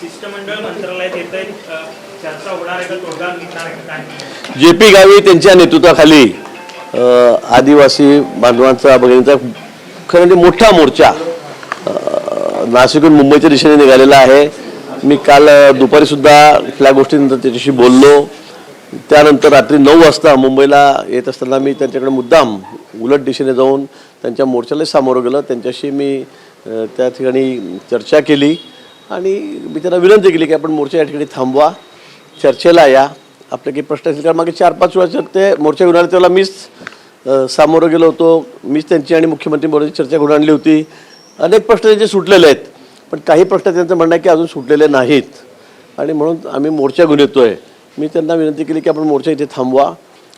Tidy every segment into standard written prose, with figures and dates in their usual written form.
शिष्टमंडळ मंत्रालयात येत आहे, चर्चा होणार आहे का, तोडगा निघणार आहे का काय? JP गावी त्यांच्या नेतृत्वाखाली आदिवासी बांधवांचा भगिनींचा खरं म्हणजे मोठा मोर्चा नाशिकहून मुंबईच्या दिशेने निघालेला आहे. मी काल दुपारी सुद्धा त्या गोष्टीनंतर त्याच्याशी बोललो. त्यानंतर रात्री 9 वाजता मुंबईला येत असताना मी त्यांच्याकडे मुद्दाम उलट दिशेने जाऊन त्यांच्या मोर्चाला सामोरं गेलं. त्यांच्याशी मी त्या ठिकाणी चर्चा केली आणि मी त्यांना विनंती केली की आपण मोर्चा या ठिकाणी थांबवा, चर्चेला या, आपले काही प्रश्न असतील. कारण मागे 4-5 वेळा ते मोर्चा घेऊन आले तेव्हा मीच सामोरं गेलो होतो. मीच त्यांची आणि मुख्यमंत्री बरोबर चर्चा घडून आणली होती. अनेक प्रश्न त्यांचे सुटलेले आहेत, पण काही प्रश्न त्यांचं म्हणणं आहे की अजून सुटलेले नाहीत आणि म्हणून आम्ही मोर्चा घेऊन येतो आहे. मी त्यांना विनंती केली की आपण मोर्चा इथे थांबवा.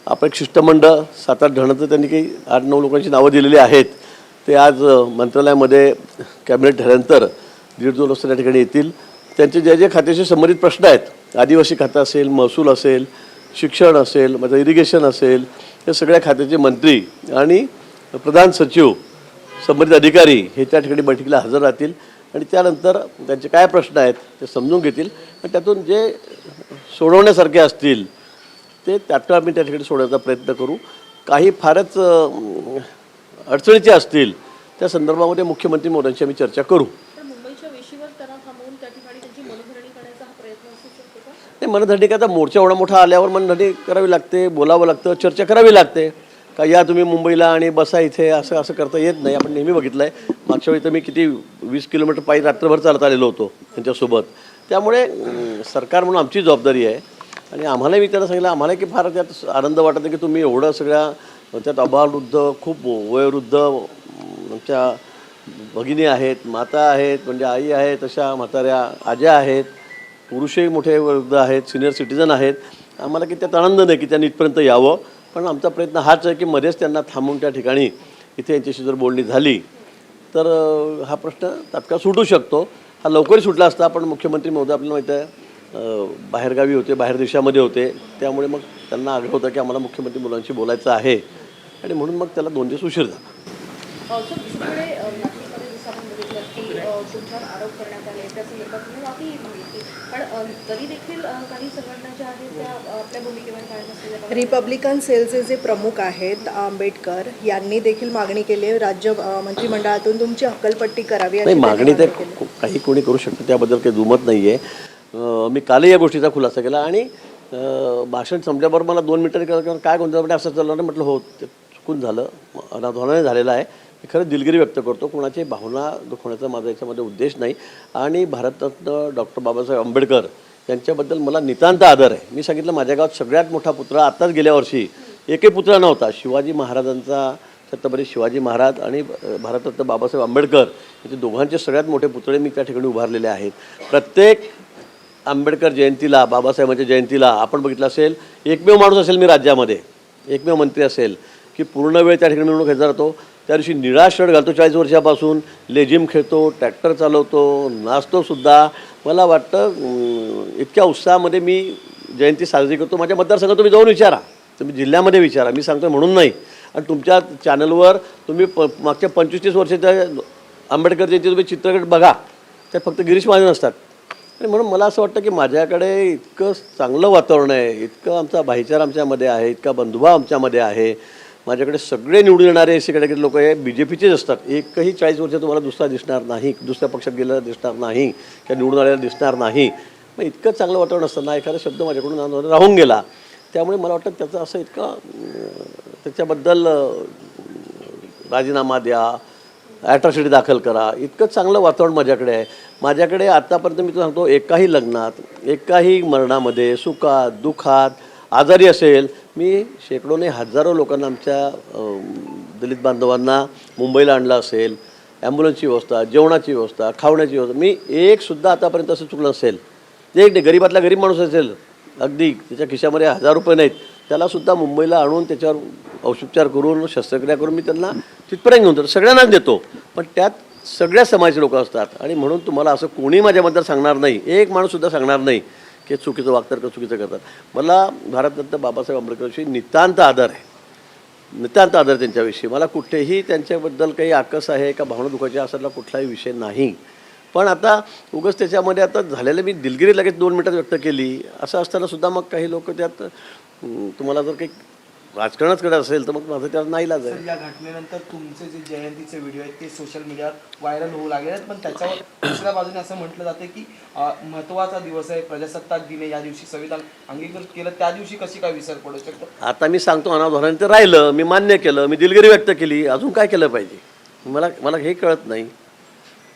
आपण एक शिष्टमंडळ 7-8 जणांचं त्यांनी काही 8-9 लोकांची नावं दिलेली आहेत. ते आज मंत्रालयामध्ये कॅबिनेट झाल्यानंतर 1.5-2 वाजता त्या ठिकाणी येतील. त्यांचे जे जे खात्याशी संबंधित प्रश्न आहेत, आदिवासी खातं असेल, महसूल असेल, शिक्षण असेल, माझं इरिगेशन असेल, या सगळ्या खात्याचे मंत्री आणि प्रधान सचिव संबंधित अधिकारी हे त्या ठिकाणी बैठकीला हजर राहतील आणि त्यानंतर त्यांचे काय प्रश्न आहेत ते समजून घेतील आणि त्यातून जे सोडवण्यासारखे असतील ते तात्काळ आम्ही त्या ठिकाणी सोडवण्याचा प्रयत्न करू. काही फारच अडचणीचे असतील त्या संदर्भामध्ये मुख्यमंत्री मोदींशी आम्ही चर्चा करू. नाही, मनधरणी का, आता मोर्चा एवढा मोठा आल्यावर मनधरणी करावी लागते, बोलावं लागतं, चर्चा करावी लागते. का या तुम्ही मुंबईला आणि बसा इथे असं करता येत नाही. आपण नेहमी बघितलं आहे. मागच्या वेळी तर मी किती 20 किलोमीटर पायी रात्रभर चालत आलेलो होतो त्यांच्यासोबत. त्यामुळे सरकार म्हणून आमची जबाबदारी आहे आणि आम्हालाही मी त्यांना सांगितलं, आम्हाला की फार त्यात आनंद वाटत आहे की तुम्ही एवढं सगळ्या त्यात अभाववृद्ध, खूप वयोवृद्ध आमच्या भगिनी आहेत, माता आहेत, म्हणजे आई आहेत, अशा म्हाताऱ्या आज्या आहेत, पुरुषही मोठे वृद्ध आहेत, सिनियर सिटीजन आहेत. आम्हाला की त्यात आनंद नाही की त्यांनी इथपर्यंत यावं, पण आमचा प्रयत्न हाच आहे की मध्येच त्यांना थांबून त्या ठिकाणी इथे यांच्याशी जर बोलणी झाली तर हा प्रश्न तात्काळ सुटू शकतो. हा लवकरही सुटला असता, पण मुख्यमंत्री महोदय आपल्याला माहीत आहे बाहेरगावी होते, बाहेर देशामध्ये होते. त्यामुळे मग त्यांना आग्रह होता की आम्हाला मुख्यमंत्री मुलांशी बोलायचं आहे आणि म्हणून मग त्याला 2 दिवस उशीर झाला. तुमच्यावर आरोप करण्यात आले त्या संदर्भात तुम्ही माफी मागितली, पण तरी देखील काही संघटना ज्या आहेत त्या आपल्या भूमिकेवर काय नसलेल्या रिपब्लिकन सेलचे जे प्रमुख आहेत आंबेडकर यांनी देखील मागणी केली आहे राज्य मंत्रिमंडळातून तुमची हक्कलपट्टी करावी. नाही, मागणी तर काही कोणी करू शकतं, त्याबद्दल काही दुमत नाही आहे. मी कालही या गोष्टीचा खुलासा केला आणि भाषण संपल्याबरोबर मला 2 मिनिटं काय गोंधळ असं चाललं नाही. म्हटलं हो, ते चुकून झालं, अनाधोनाने झालेलं आहे. मी खरं दिलगिरी व्यक्त करतो, कोणाची भावना दुखवण्याचा माझा याच्यामध्ये उद्देश नाही. आणि भारतरत्न डॉक्टर बाबासाहेब आंबेडकर यांच्याबद्दल मला नितांत आदर आहे. मी सांगितलं, माझ्या गावात सगळ्यात मोठा पुतळा आत्ताच गेल्या वर्षी एकही पुतळा नव्हता. शिवाजी महाराजांचा, छत्रपती शिवाजी महाराज आणि भारतरत्न बाबासाहेब आंबेडकर यांचे दोघांचे सगळ्यात मोठे पुतळे मी त्या ठिकाणी उभारलेले आहेत. प्रत्येक आंबेडकर जयंतीला, बाबासाहेबांच्या जयंतीला आपण बघितलं असेल, एकमेव माणूस असेल मी राज्यामध्ये, एकमेव मंत्री असेल की पूर्ण वेळ त्या ठिकाणी मिळून घेतला जातो. त्या दिवशी निळा शर्ट घालतो, 40 वर्षापासून लेझिम खेळतो, ट्रॅक्टर चालवतो, नाचतोसुद्धा. मला वाटतं इतक्या उत्साहामध्ये मी जयंती साजरी करतो. माझ्या मतदारसंघात तुम्ही जाऊन विचारा, तुम्ही जिल्ह्यामध्ये विचारा, मी सांगतो म्हणून नाही. आणि तुमच्या चॅनलवर तुम्ही मागच्या 25-30 वर्षाच्या आंबेडकर जयंती तुम्ही चित्रपट बघा, त्यात फक्त गिरीश महाजन असतात. आणि म्हणून मला असं वाटतं की माझ्याकडे इतकं चांगलं वातावरण आहे, इतकं आमचा भाईचारा आमच्यामध्ये आहे, इतका बंधुभाव आमच्यामध्ये आहे. माझ्याकडे सगळे निवडून येणारे एसीकडे लोक हे BJPचेच असतात. एकही 40 वर्ष तुम्हाला दुसरा दिसणार नाही, दुसऱ्या पक्षात गेलेला दिसणार नाही किंवा निवडून आलेला दिसणार नाही. मग इतकं चांगलं वातावरण असताना एखादा शब्द माझ्याकडून राहून गेला, त्यामुळे मला वाटतं त्याचं असं इतकं त्याच्याबद्दल राजीनामा द्या, ॲट्रॉसिटी दाखल करा, इतकं चांगलं वातावरण माझ्याकडे आहे. माझ्याकडे आत्तापर्यंत मी तर सांगतो, एकाही लग्नात, एकाही मरणामध्ये, सुखात, दुःखात, आजारी असेल, मी शेकडो नाही हजारो लोकांना, आमच्या दलित बांधवांना मुंबईला आणलं असेल. ॲम्ब्युलन्सची व्यवस्था, जेवणाची व्यवस्था, खावण्याची व्यवस्था, मी एकसुद्धा आतापर्यंत असं चुकलं असेल. एक नाही, गरीबातला गरीब माणूस असेल, अगदी त्याच्या खिशामध्ये 1000 रुपये नाहीत, त्यालासुद्धा मुंबईला आणून त्याच्यावर औषधोपचार करून, शस्त्रक्रिया करून मी त्यांना तिथपर्यंत घेऊन जातो. सगळ्यांनाच देतो, पण त्यात सगळ्या समाजाचे लोक असतात. आणि म्हणून तुम्हाला असं कोणी माझ्याबद्दल सांगणार नाही, एक माणूससुद्धा सांगणार नाही की चुकीचं वागतात का चुकीचं करतात. मला भारतरत्न बाबासाहेब आंबेडकरविषयी नितांत आदर आहे, नितांत आदर त्यांच्याविषयी. मला कुठेही त्यांच्याबद्दल काही आकस आहे का भावना दुखायची असायला कुठलाही विषय नाही. पण आता उगाच त्याच्यामध्ये आता झालेलं मी दिलगिरी लगेच 2 मिनिटात व्यक्त केली असं असताना सुद्धा मग काही लोक त्यात तुम्हाला जर काही राजकारणच करत असेल तर मग माझं त्यात नाईलाज आहे. सर, या घटनेनंतर तुमचे जे जयंतीचे व्हिडिओ आहेत ते सोशल मीडियावर व्हायरल होऊ लागले आहेत, पण त्याच्यावर दुसऱ्या बाजूने असं म्हटलं जाते की महत्त्वाचा दिवस आहे प्रजासत्ताक दिन आहे, या दिवशी संविधान अंगीकृत केलं, त्या दिवशी कशी काय विसर पडू शकतो? आता मी सांगतो अनावधानाने ते राहिलं, मी मान्य केलं, मी दिलगिरी व्यक्त केली, अजून काय केलं पाहिजे मला हे कळत नाही.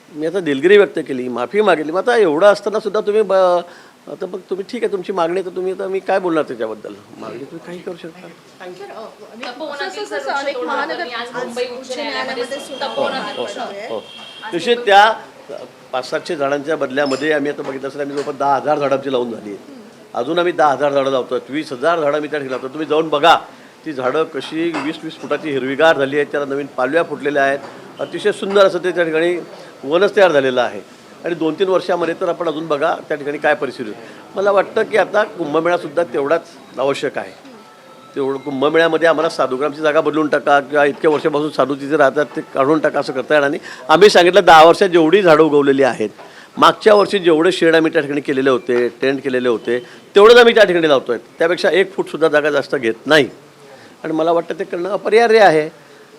मी आता दिलगिरी व्यक्त केली, माफी मागितली, मग आता एवढं असताना सुद्धा तुम्ही आता मग तुम्ही ठीक आहे तुमची मागणी तर तुम्ही आता मी काय बोलणार त्याच्याबद्दल, मागणी तुम्ही काही करू शकता. तसे त्या 500-700 झाडांच्या बदल्यामध्ये आम्ही आता बघितलं असेल आम्ही जवळपास 10,000 झाडांची लावून झाली आहेत. अजून आम्ही 10,000 झाडं लावतो, 20,000 झाडं मी त्या ठिकाणी लावतो. तुम्ही जाऊन बघा ती झाडं कशी 20-20 फुटाची हिरवीगार झाली आहेत, त्याला नवीन पालव्या फुटलेल्या आहेत, अतिशय सुंदर असं ते त्या ठिकाणी वनच तयार झालेलं आहे. आणि 2-3 वर्षामध्ये तर आपण अजून बघा त्या ठिकाणी काय परिस्थिती होती. मला वाटतं की आता कुंभमेळासुद्धा तेवढाच आवश्यक आहे. तेवढं कुंभमेळ्यामध्ये आम्हाला साधुग्रामची जागा बदलून टाका किंवा इतक्या वर्षापासून साधू तिथे राहतात ते काढून टाका असं करता येणार नाही. आम्ही सांगितलं 10 वर्षात जेवढी झाडं उगवलेली आहेत, मागच्या वर्षी जेवढे शेड आम्ही त्या ठिकाणी केलेले होते, टेंट केलेले होते, तेवढंच आम्ही त्या ठिकाणी लावतो आहे. त्यापेक्षा 1 फूटसुद्धा जागा जास्त घेत नाही. आणि मला वाटतं ते करणं अपरिहार्य आहे.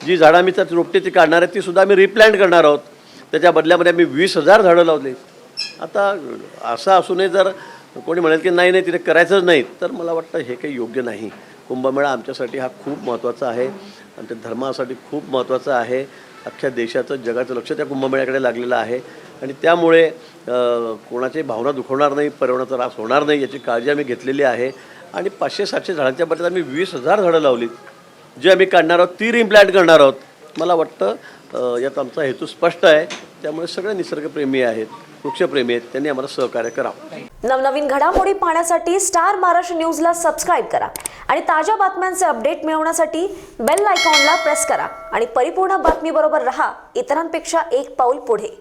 जी झाडं आम्ही त्यात रोपटे ती काढणार आहेत तीसुद्धा आम्ही रिप्लांट करणार आहोत. त्याच्या बदल्यामध्ये आम्ही 20,000 झाडं लावली. आता असं असूनही जर कोणी म्हणेल की नाही तिथे करायचंच नाही, तर मला वाटतं हे काही योग्य नाही. कुंभमेळा आमच्यासाठी हा खूप महत्त्वाचा आहे आणि त्या धर्मासाठी खूप महत्त्वाचा आहे. अख्ख्या देशाचं जगाचं लक्ष त्या कुंभमेळ्याकडे लागलेलं आहे आणि त्यामुळे कोणाची भावना दुखवणार नाही, पर्यावरणाचा ऱ्हास होणार नाही याची काळजी आम्ही घेतलेली आहे. आणि 500-700 झाडांच्या बदल्यात आम्ही 20,000 झाडं लावली, जे आम्ही काढणार आहोत ती रिप्लांट करणार आहोत. मला वाटतं यात आमचा हेतू स्पष्ट आहे. त्यामुळे सगळे निसर्गप्रेमी आहेत, वृक्षप्रेमी आहेत, त्यांनी आम्हाला सहकार्य करावं. नवनवीन घडामोडी पाहण्यासाठी स्टार महाराष्ट्र न्यूजला सबस्क्राईब करा आणि ताज्या बातम्यांचे अपडेट मिळवण्यासाठी बेल आयकॉनला प्रेस करा आणि परिपूर्ण बातमीबरोबर रहा, इतरांपेक्षा एक पाऊल पुढे.